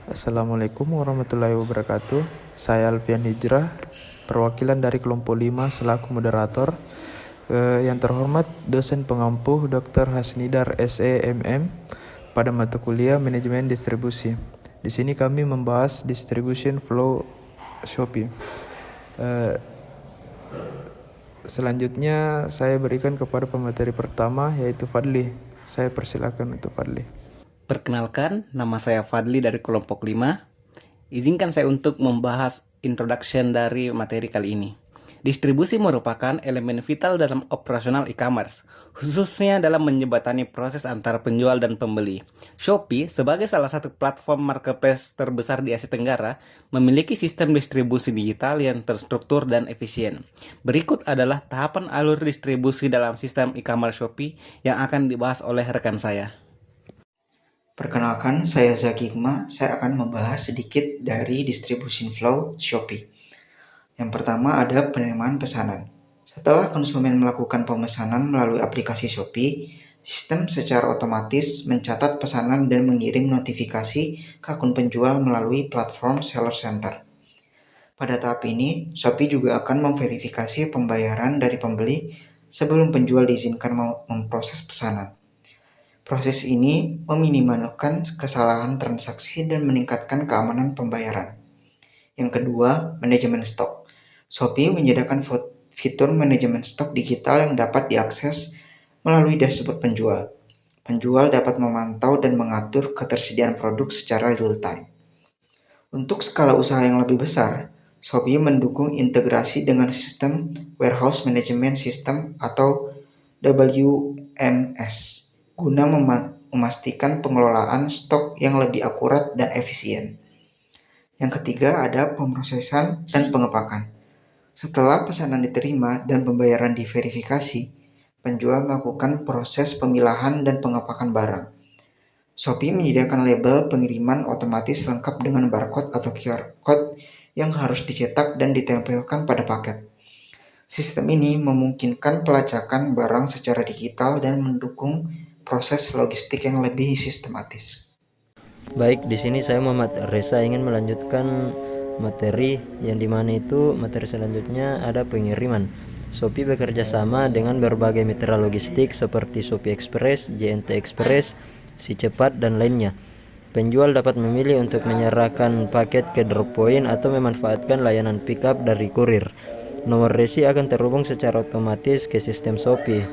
Assalamualaikum warahmatullahi wabarakatuh. Saya Alfian Hijrah, perwakilan dari kelompok 5 selaku moderator. Yang terhormat dosen pengampu Dr. Hasnidar SEMM pada mata kuliah Manajemen Distribusi. Di sini kami membahas Distribution Flow Shopee. Selanjutnya saya berikan kepada pemateri pertama, yaitu Fadli. Saya persilakan untuk Fadli. Perkenalkan, nama saya Fadli dari kelompok 5. Izinkan saya untuk membahas introduction dari materi kali ini. Distribusi merupakan elemen vital dalam operasional e-commerce, khususnya dalam menjembatani proses antara penjual dan pembeli. Shopee, sebagai salah satu platform marketplace terbesar di Asia Tenggara, memiliki sistem distribusi digital yang terstruktur dan efisien. Berikut adalah tahapan alur distribusi dalam sistem e-commerce Shopee yang akan dibahas oleh rekan saya. Perkenalkan, saya Zaki Hikmah. Saya akan membahas sedikit dari distribution flow Shopee. Yang pertama ada penerimaan pesanan. Setelah konsumen melakukan pemesanan melalui aplikasi Shopee, sistem secara otomatis mencatat pesanan dan mengirim notifikasi ke akun penjual melalui platform Seller Center. Pada tahap ini, Shopee juga akan memverifikasi pembayaran dari pembeli sebelum penjual diizinkan memproses pesanan. Proses ini meminimalkan kesalahan transaksi dan meningkatkan keamanan pembayaran. Yang kedua, manajemen stok. Shopee menyediakan fitur manajemen stok digital yang dapat diakses melalui dashboard penjual. Penjual dapat memantau dan mengatur ketersediaan produk secara real-time. Untuk skala usaha yang lebih besar, Shopee mendukung integrasi dengan sistem Warehouse Management System atau WMS guna memastikan pengelolaan stok yang lebih akurat dan efisien. Yang ketiga ada pemrosesan dan pengepakan. Setelah pesanan diterima dan pembayaran diverifikasi, penjual melakukan proses pemilahan dan pengepakan barang. Shopee menyediakan label pengiriman otomatis lengkap dengan barcode atau QR code yang harus dicetak dan ditempelkan pada paket. Sistem ini memungkinkan pelacakan barang secara digital dan mendukung proses logistik yang lebih sistematis. Baik, di sini saya Muhammad Reza ingin melanjutkan materi yang dimana itu materi selanjutnya ada pengiriman. Shopee bekerja sama dengan berbagai mitra logistik seperti Shopee Express, JNT Express, Si Cepat, dan lainnya. Penjual dapat memilih untuk menyerahkan paket ke drop point atau memanfaatkan layanan pickup dari kurir. Nomor resi akan terhubung secara otomatis ke sistem Shopee,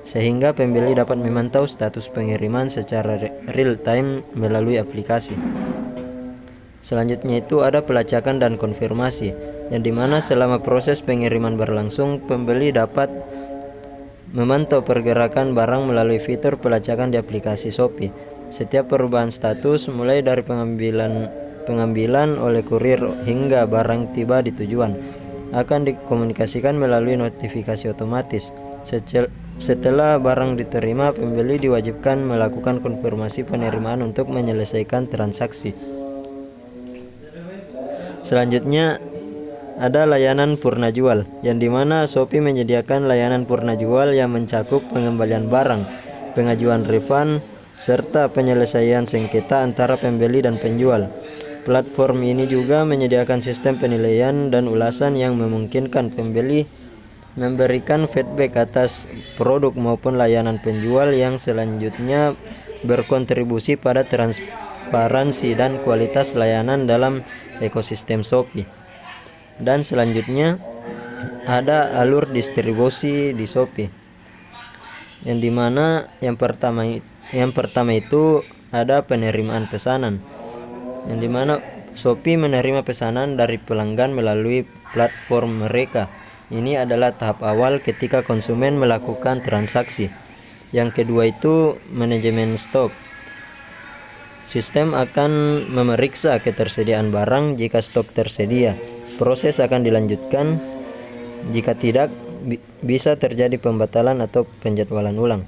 sehingga pembeli dapat memantau status pengiriman secara real time melalui aplikasi. Selanjutnya itu ada pelacakan dan konfirmasi, yang dimana selama proses pengiriman berlangsung, pembeli dapat memantau pergerakan barang melalui fitur pelacakan di aplikasi Shopee. Setiap perubahan status, mulai dari pengambilan oleh kurir hingga barang tiba di tujuan, akan dikomunikasikan melalui notifikasi otomatis. Setelah barang diterima, pembeli diwajibkan melakukan konfirmasi penerimaan untuk menyelesaikan transaksi. Selanjutnya ada layanan purna jual, yang dimana Shopee menyediakan layanan purna jual yang mencakup pengembalian barang, pengajuan refund, serta penyelesaian sengketa antara pembeli dan penjual. Platform ini juga menyediakan sistem penilaian dan ulasan yang memungkinkan pembeli memberikan feedback atas produk maupun layanan penjual yang selanjutnya berkontribusi pada transparansi dan kualitas layanan dalam ekosistem Shopee. Dan selanjutnya ada alur distribusi di Shopee, yang dimana yang pertama itu ada penerimaan pesanan, yang dimana Shopee menerima pesanan dari pelanggan melalui platform mereka. Ini adalah tahap awal ketika konsumen melakukan transaksi. Yang kedua itu manajemen stok. Sistem akan memeriksa ketersediaan barang. Jika stok tersedia, proses akan dilanjutkan. Jika tidak, bisa terjadi pembatalan atau penjadwalan ulang.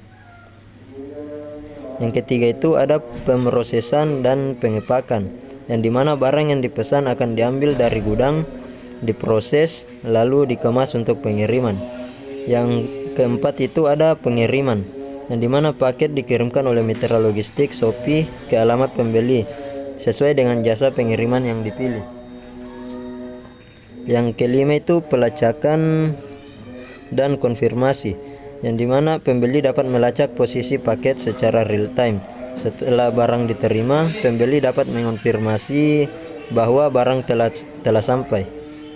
Yang ketiga itu ada pemrosesan dan pengepakan, yang dimana barang yang dipesan akan diambil dari gudang, diproses, lalu dikemas untuk pengiriman. Yang keempat itu ada pengiriman, yang dimana paket dikirimkan oleh mitra logistik Shopee ke alamat pembeli sesuai dengan jasa pengiriman yang dipilih. Yang kelima itu pelacakan dan konfirmasi, yang dimana pembeli dapat melacak posisi paket secara real time. Setelah barang diterima, pembeli dapat mengonfirmasi bahwa barang telah sampai.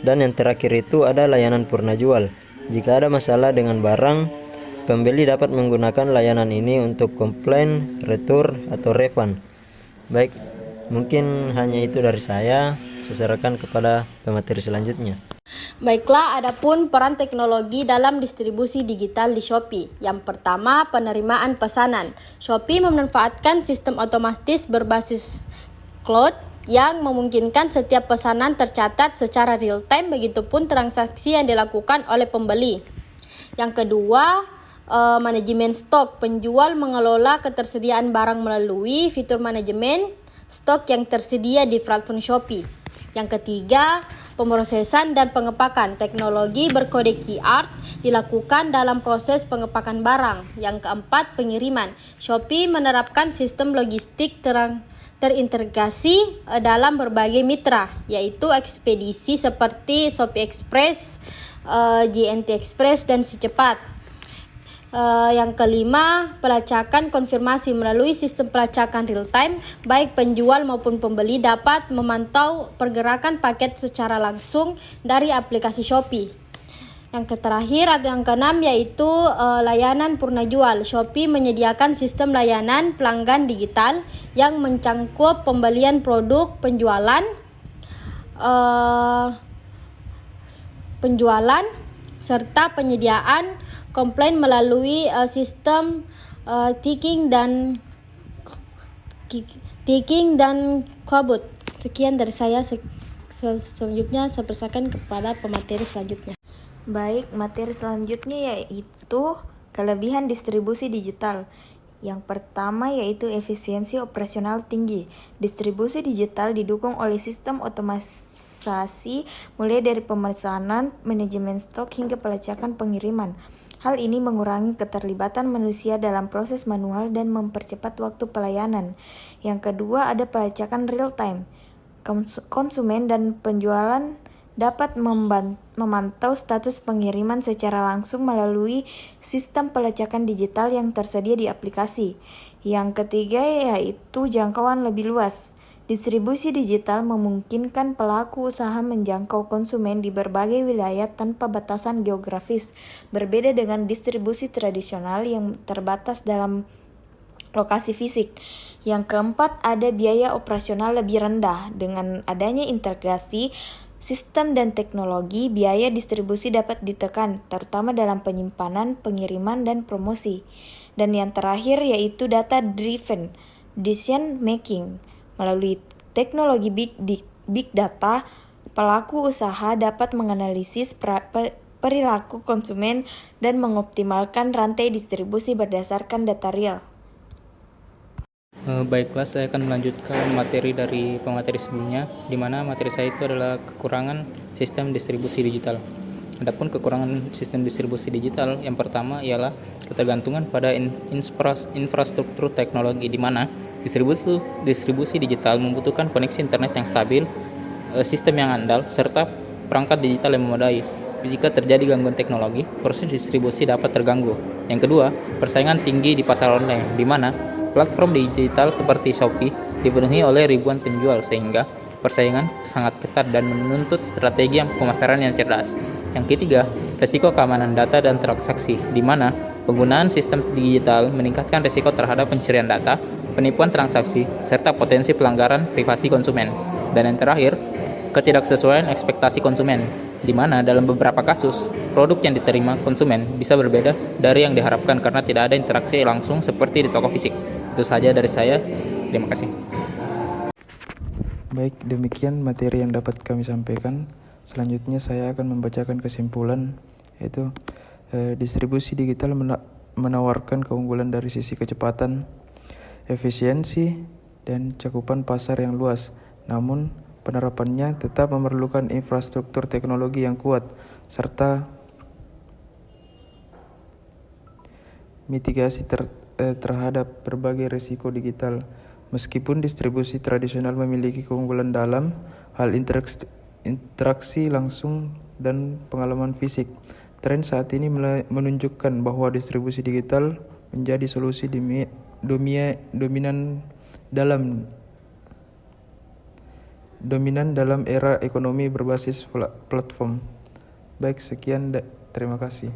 Dan yang terakhir itu ada layanan purna jual. Jika ada masalah dengan barang, pembeli dapat menggunakan layanan ini untuk komplain, retur, atau refund. Baik, mungkin hanya itu dari saya. Saya serahkan kepada pemateri selanjutnya. Baiklah, adapun peran teknologi dalam distribusi digital di Shopee. Yang pertama, penerimaan pesanan. Shopee memanfaatkan sistem otomatis berbasis cloud yang memungkinkan setiap pesanan tercatat secara real time, begitupun transaksi yang dilakukan oleh pembeli. Yang kedua, manajemen stok. Penjual mengelola ketersediaan barang melalui fitur manajemen stok yang tersedia di platform Shopee. Yang ketiga, pemrosesan dan pengepakan. Teknologi berkode QR dilakukan dalam proses pengepakan barang. Yang keempat, pengiriman. Shopee menerapkan sistem logistik terintegrasi dalam berbagai mitra, yaitu ekspedisi seperti Shopee Express, JNT Express, dan Secepat. Yang kelima, pelacakan konfirmasi. Melalui sistem pelacakan real time, baik penjual maupun pembeli dapat memantau pergerakan paket secara langsung dari aplikasi Shopee. Yang terakhir atau yang keenam yaitu layanan purna jual. Shopee menyediakan sistem layanan pelanggan digital yang mencangkup pembelian produk, penjualan serta penyediaan komplain melalui sistem ticking dan kabut. Sekian dari saya. Selanjutnya saya persilakan kepada pemateri selanjutnya. Baik, materi selanjutnya yaitu kelebihan distribusi digital. Yang pertama yaitu efisiensi operasional tinggi. Distribusi digital didukung oleh sistem otomatisasi mulai dari pemesanan, manajemen stok hingga pelacakan pengiriman. Hal ini mengurangi keterlibatan manusia dalam proses manual dan mempercepat waktu pelayanan. Yang kedua ada pelacakan real time. Konsumen dan penjualan dapat memantau status pengiriman secara langsung melalui sistem pelacakan digital yang tersedia di aplikasi. Yang ketiga yaitu jangkauan lebih luas. Distribusi digital memungkinkan pelaku usaha menjangkau konsumen di berbagai wilayah tanpa batasan geografis, berbeda dengan distribusi tradisional yang terbatas dalam lokasi fisik. Yang keempat, ada biaya operasional lebih rendah. Dengan adanya integrasi sistem dan teknologi, biaya distribusi dapat ditekan, terutama dalam penyimpanan, pengiriman, dan promosi. Dan yang terakhir yaitu data-driven decision making. Melalui teknologi big data, pelaku usaha dapat menganalisis perilaku konsumen dan mengoptimalkan rantai distribusi berdasarkan data real. Baiklah, saya akan melanjutkan materi dari pemateri sebelumnya, di mana materi saya itu adalah kekurangan sistem distribusi digital. Adapun kekurangan sistem distribusi digital, yang pertama ialah ketergantungan pada infrastruktur teknologi, di mana distribusi digital membutuhkan koneksi internet yang stabil, sistem yang andal, serta perangkat digital yang memadai. Jika terjadi gangguan teknologi, proses distribusi dapat terganggu. Yang kedua, persaingan tinggi di pasar online, di mana platform digital seperti Shopee dipenuhi oleh ribuan penjual, sehingga persaingan sangat ketat dan menuntut strategi pemasaran yang cerdas. Yang ketiga, risiko keamanan data dan transaksi, di mana penggunaan sistem digital meningkatkan risiko terhadap pencurian data, penipuan transaksi, serta potensi pelanggaran privasi konsumen. Dan yang terakhir, ketidaksesuaian ekspektasi konsumen, di mana dalam beberapa kasus, produk yang diterima konsumen bisa berbeda dari yang diharapkan karena tidak ada interaksi langsung seperti di toko fisik. Itu saja dari saya. Terima kasih. Baik, demikian materi yang dapat kami sampaikan. Selanjutnya saya akan membacakan kesimpulan, yaitu distribusi digital menawarkan keunggulan dari sisi kecepatan, efisiensi, dan cakupan pasar yang luas. Namun, penerapannya tetap memerlukan infrastruktur teknologi yang kuat, serta mitigasi terhadap berbagai risiko digital. Meskipun distribusi tradisional memiliki keunggulan dalam hal interaksi langsung dan pengalaman fisik, tren saat ini menunjukkan bahwa distribusi digital menjadi solusi dominan dalam era ekonomi berbasis platform. Baik, sekian, terima kasih.